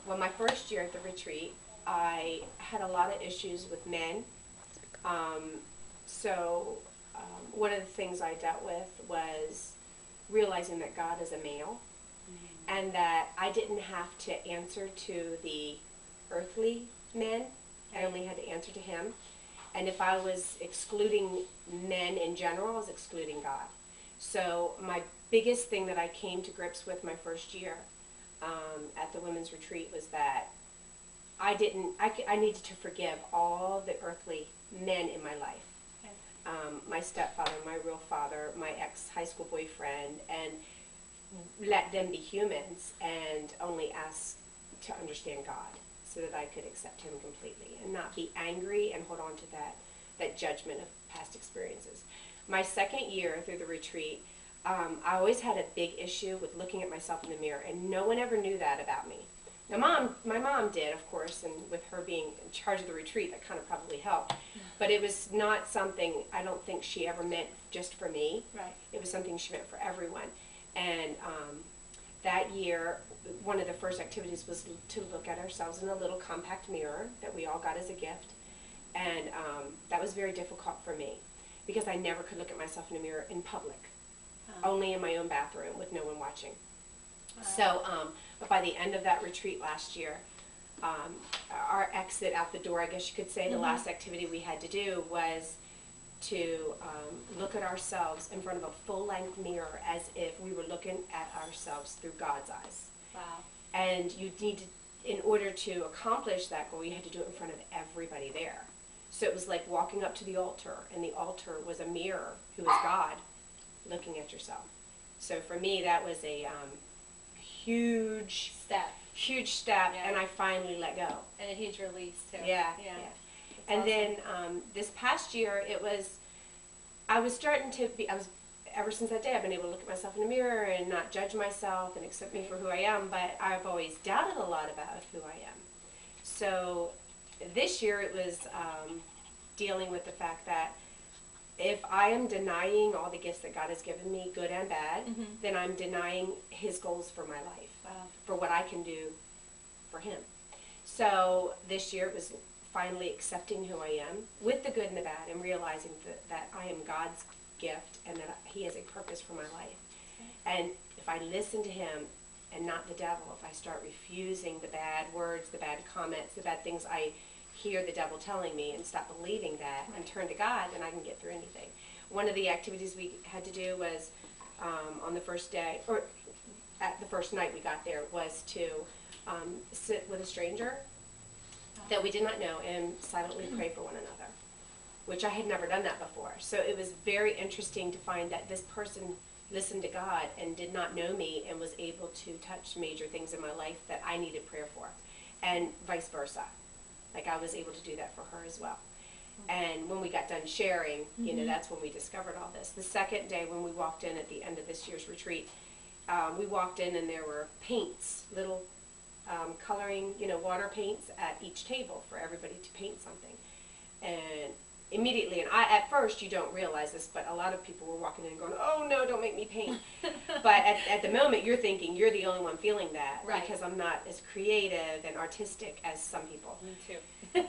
well, my first year at the retreat, I had a lot of issues with men. Um, so one of the things I dealt with was realizing that God is a male, and that I didn't have to answer to the earthly men. I only had to answer to him. And if I was excluding men in general, I was excluding God. So my biggest thing that I came to grips with my first year at the women's retreat was that I needed to forgive all the earthly men in my life. My stepfather, my real father, my ex-high school boyfriend, and let them be humans and only ask to understand God so that I could accept him completely and not be angry and hold on to that judgment of past experiences. My second year through the retreat, I always had a big issue with looking at myself in the mirror, and no one ever knew that about me. Now, my mom did, of course, and with her being in charge of the retreat, that kind of probably helped. But it was not something I don't think she ever meant just for me. Right. It was something she meant for everyone. And that year, one of the first activities was to look at ourselves in a little compact mirror that we all got as a gift. And that was very difficult for me because I never could look at myself in a mirror in public, only in my own bathroom with no one watching. So, but by the end of that retreat last year, our exit out the door, I guess you could say, the last activity we had to do was to look at ourselves in front of a full-length mirror as if we were looking at ourselves through God's eyes. Wow. And you need to, in order to accomplish that goal, you had to do it in front of everybody there. So it was like walking up to the altar, and the altar was a mirror who was God looking at yourself. So for me, that was a huge step, Yeah. and I finally let go. And a huge release, too. Yeah. And Awesome. then this past year, I was ever since that day, I've been able to look at myself in the mirror and not judge myself and accept me for who I am, but I've always doubted a lot about who I am. So this year it was dealing with the fact that if I am denying all the gifts that God has given me, good and bad, then I'm denying his goals for my life, for what I can do for him. So this year it was finally accepting who I am with the good and the bad, and realizing that I am God's gift and that he has a purpose for my life. And if I listen to him and not the devil, if I start refusing the bad words, the bad comments, the bad things I hear the devil telling me, and stop believing that and turn to God, then I can get through anything. One of the activities we had to do was on the first day, or at the first night we got there, was to sit with a stranger that we did not know and silently pray for one another, which I had never done that before. So it was very interesting to find that this person listened to God and did not know me and was able to touch major things in my life that I needed prayer for, and vice versa. Like I was able to do that for her as well. And when we got done sharing, you know, that's when we discovered all this. The second day when we walked in at the end of this year's retreat, we walked in and there were paints, little coloring, you know, water paints at each table for everybody to paint something. And immediately, and at first you don't realize this, but a lot of people were walking in and going, oh no, don't make me paint. But at the moment you're thinking you're the only one feeling that, right, because I'm not as creative and artistic as some people. Me too.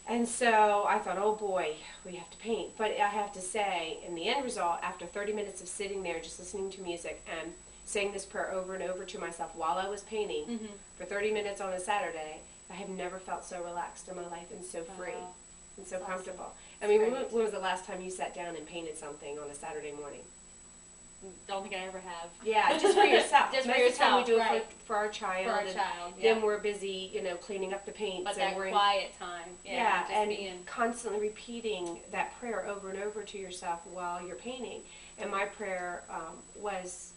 And so I thought, oh boy, we have to paint. But I have to say, in the end result, after 30 minutes of sitting there just listening to music and saying this prayer over and over to myself while I was painting for 30 minutes on a Saturday, I have never felt so relaxed in my life and so free and so comfortable. I mean, when was the last time you sat down and painted something on a Saturday morning? Don't think I ever have. Yeah, just for yourself. Just Most for of the time we yourself, do it right. for our child. For our and child, then we're busy, you know, cleaning up the paints. But and that we're quiet time. Yeah, just and being constantly repeating that prayer over and over to yourself while you're painting. And my prayer was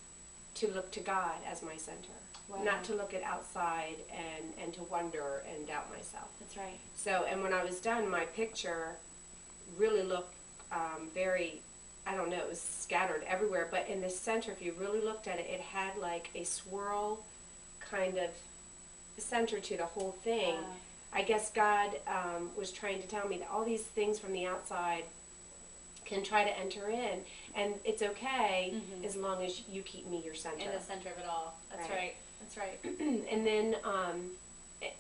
to look to God as my center. Wow. Not to look at outside and to wonder and doubt myself. That's right. So, and when I was done, my picture really looked very, I don't know, it was scattered everywhere, but in the center, if you really looked at it, it had like a swirl kind of center to the whole thing. I guess God was trying to tell me that all these things from the outside can try to enter in, and it's okay as long as you keep me your center. In the center of it all. That's right. That's right. And then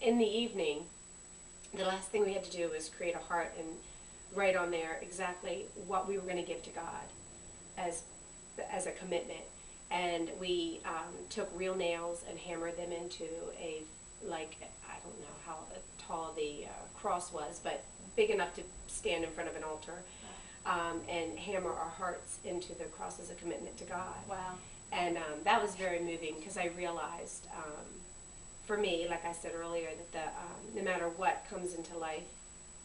in the evening, the last thing we had to do was create a heart and write on there exactly what we were going to give to God as a commitment. And we took real nails and hammered them into a, like, I don't know how tall the cross was, but big enough to stand in front of an altar, and hammer our hearts into the cross as a commitment to God. Wow. And that was very moving, because I realized, for me, like I said earlier, that no matter what comes into life,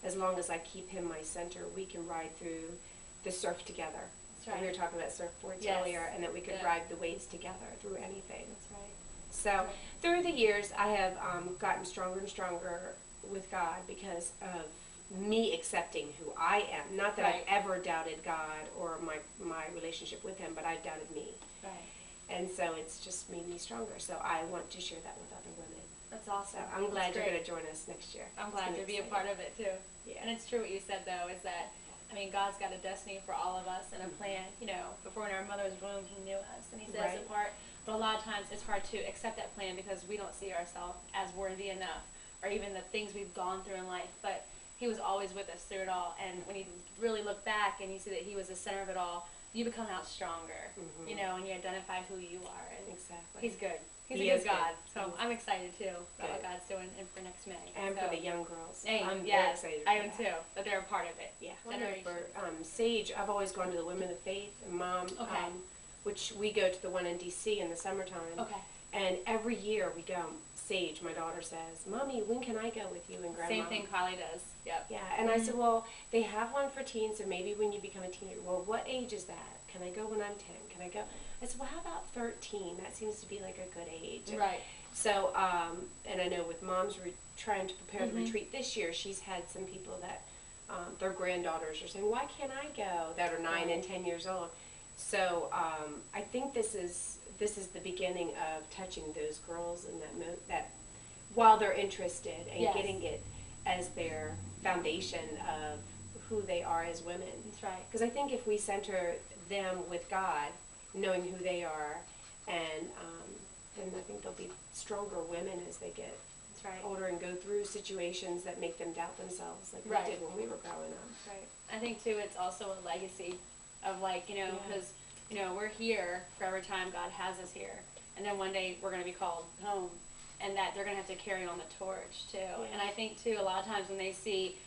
as long as I keep Him my center, we can ride through the surf together. That's right. We were talking about surfboards Yes. earlier, and that we could ride the waves together through anything. That's right. So through the years, I have gotten stronger and stronger with God because of me accepting who I am. Not that I've ever doubted God or my relationship with Him, but I've doubted me. Right. And so it's just made me stronger. So I want to share that with other women. That's awesome. So I'm glad you're great. going to join us next year. I'm glad to be a part of it too. Yeah. And it's true what you said though, is that, I mean, God's got a destiny for all of us and a plan. You know, before in our mother's womb, He knew us and He set us apart. But a lot of times it's hard to accept that plan because we don't see ourselves as worthy enough, or even the things we've gone through in life. But He was always with us through it all. And when you really look back and you see that He was the center of it all, you become out stronger, you know, and you identify who you are. And Exactly. He's good. He's He a is good God. good. So I'm excited too about what God's doing and for next May. And so, for the young girls. hey, I'm very excited for I am that. too, that they're a part of it. Yeah. Generation. For Sage, I've always gone to the Women of Faith and Mom, Okay. which we go to the one in D.C. in the summertime. Okay. And every year we go. Sage, my daughter, says, "Mommy, when can I go with you and Grandma?" Same thing Carly does. Yep. Yeah, and I said, well, they have one for teens, so maybe when you become a teenager. Well, what age is that? Can I go when I'm 10? Can I go? I said, well, how about 13? That seems to be like a good age. Right. So, and I know with Mom's trying to prepare the retreat this year, she's had some people that their granddaughters are saying, why can't I go? That are 9 and 10 years old. So I think this is the beginning of touching those girls in that while they're interested and getting it as their foundation of who they are as women. That's right. Because I think if we center them with God, knowing who they are, and then I think they'll be stronger women as they get older and go through situations that make them doubt themselves, like we did when we were growing up. Right. I think too, it's also a legacy of, like, you know, because you know, we're here for every time God has us here, and then one day we're going to be called home, and that they're going to have to carry on the torch too. And I think too, a lot of times when they see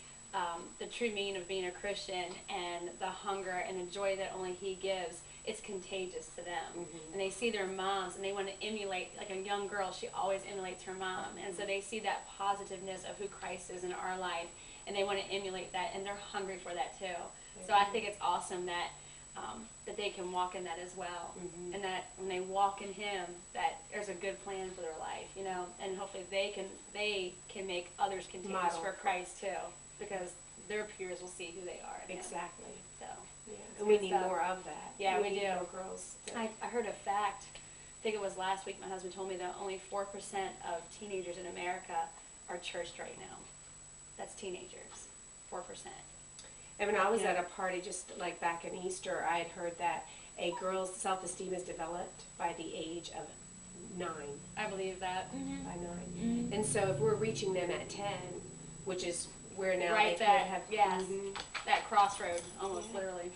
the true meaning of being a Christian and the hunger and the joy that only He gives, it's contagious to them. And they see their moms and they want to emulate, like a young girl, she always emulates her mom. And so they see that positiveness of who Christ is in our life, and they want to emulate that, and they're hungry for that too. So I think it's awesome that that they can walk in that as well, and that when they walk in Him, that there's a good plan for their life, you know, and hopefully they can make others contagious for Christ too, because their peers will see who they are. Exactly. So, and we need more of that. Yeah, we need do. more girls. I heard a fact. I think it was last week. My husband told me that only 4% of teenagers in America are churched right now. That's teenagers, 4%. And when I was at a party just like back in Easter, I had heard that a girl's self-esteem is developed by the age of 9. I believe that. By 9. And so if we're reaching them at 10, which is where now right they there, could have... yes, that crossroad, almost literally.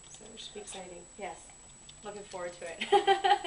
So it should be exciting. Yes, looking forward to it.